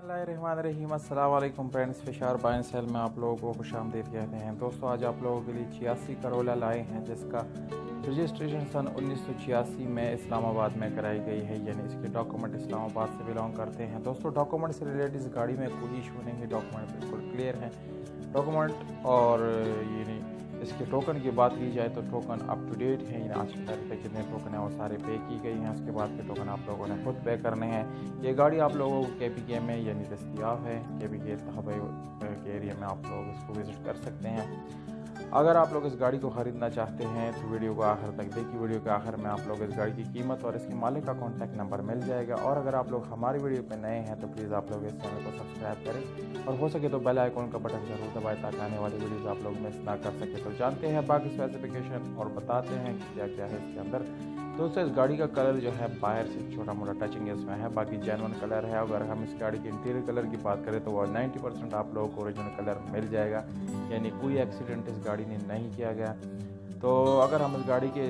बिस्मिल्लाहिर्रहमानिर्रहीम। अस्सलाम वालेकुम friends, Fisher bye and cell में आप लोगों को खुशामदीद कहते हैं। दोस्तों, आज आप लोगों के लिए 86 करोला लाए हैं, जिसका रजिस्ट्रेशन सन 1986 में इस्लामाबाद में कराई गई है, यानी इसके डॉक्यूमेंट इस्लामाबाद से बिलोंग करते हैं। दोस्तों, डॉक्यूमेंट से रिलेटेड इस गाड़ी में कोई इशू नहीं है, डॉक्यूमेंट बिल्कुल क्लियर हैं। डॉक्यूमेंट और यानी इसके टोकन की बात की जाए तो टोकन अप टू डेट है, यानी आज की तारीख तक जितने टोकन हैं वो सारे पे की गई हैं। उसके बाद के टोकन आप लोगों ने खुद पे करने हैं। ये गाड़ी आप लोगों को KPK में यानी दस्तियाब है। KPK हवाई के एरिया में आप लोग इसको विज़िट कर सकते हैं। अगर आप लोग इस गाड़ी को ख़रीदना चाहते हैं तो वीडियो को आखिर तक देखिए। वीडियो के आखिर में आप लोग इस गाड़ी की कीमत और इसके मालिक का कॉन्टैक्ट नंबर मिल जाएगा। और अगर आप लोग हमारी वीडियो पर नए हैं तो प्लीज़ आप लोग इस चैनल को सब्सक्राइब करें और हो सके तो बेल आइकॉन का बटन ज़रूर दबाएं ताकि आने वाली वीडियोज़ आप लोग मिस ना कर सके। तो जानते हैं बाकी स्पेसिफिकेशन और बताते हैं कि क्या क्या है इसके अंदर। दोस्तों, इस गाड़ी का कलर जो है बाहर से छोटा मोटा टचिंग इसमें है, बाकी जेन्युइन कलर है। अगर हम इस गाड़ी के इंटीरियर कलर की बात करें तो वो 90% आप लोगों को ओरिजिनल कलर मिल जाएगा, यानी कोई एक्सीडेंट इस गाड़ी ने नहीं किया गया। तो अगर हम इस गाड़ी के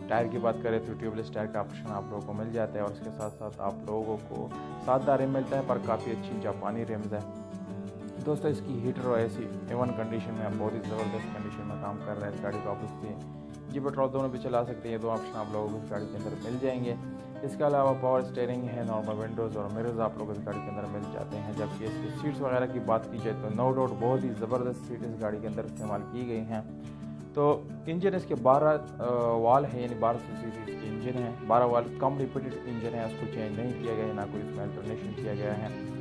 टायर की बात करें तो ट्यूबलेस टायर का ऑप्शन आप लोगों को मिल जाता है और उसके साथ साथ आप लोगों को 7 रिम मिलता है, पर काफ़ी अच्छी जापानी रिम्स है। दोस्तों, इसकी हीटर और AC A1 कंडीशन में बहुत ही ज़बरदस्त कंडीशन में काम कर रहा है। इस गाड़ी को आप उससे जी पेट्रोल दोनों भी चला सकते हैं। 2 ऑप्शन आप लोगों को इस गाड़ी के अंदर मिल जाएंगे। इसके अलावा पावर स्टीयरिंग है, नॉर्मल विंडोज़ और मिरर्स आप लोग इस गाड़ी के अंदर मिल जाते हैं। जबकि इसकी सीट्स वगैरह की बात की जाए तो नो डाउट बहुत ही ज़बरदस्त सीट इस गाड़ी के अंदर इस्तेमाल की गई हैं। तो इंजन इसके 12 वाल है, यानी 1200 सीसी इसकी इंजन है। 12 वाल कम रिपीटेड इंजन है, उसको चेंज नहीं किया गया है, ना कोई इसमें अल्टरनेशन किया गया है।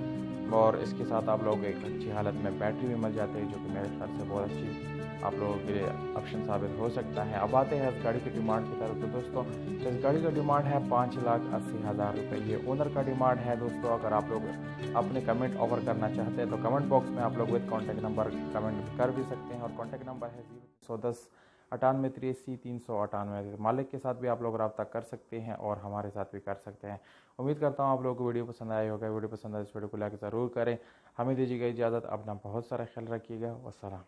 और इसके साथ आप लोग एक अच्छी हालत में बैटरी भी मिल जाती है, जो कि मेरे ख्याल से बहुत अच्छी आप लोगों के लिए ऑप्शन साबित हो सकता है। अब आते हैं इस गाड़ी की डिमांड की तरफ। तो दोस्तों, इस गाड़ी का डिमांड है 5,80,000 रुपये। ये ओनर का डिमांड है। दोस्तों, अगर आप लोग अपने कमेंट ऑफर करना चाहते हैं तो कमेंट बॉक्स में आप लोग विद कॉन्टैक्ट नंबर कमेंट कर भी सकते हैं। और कॉन्टैक्ट नंबर है 0110 98 83 398। मालिक के साथ भी आप लोग रब्ता कर सकते हैं और हमारे साथ भी कर सकते हैं। उम्मीद करता हूँ आप लोगों को वीडियो पसंद आया होगा। वीडियो पसंद आए इस वीडियो को लाइक ज़रूर करें। हमें दीजिएगा इजाज़त। अपना बहुत सारा ख्याल रखिएगा। वस्सलाम।